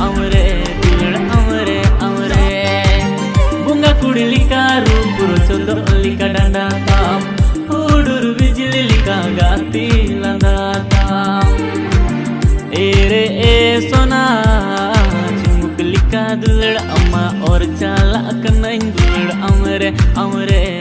amre dular amre amre bunga kudi lika rupur chondo lika danda tam udur bijli lika gati landa tam ere e sona chumuk lika dular amma और chala kanain dular amre amre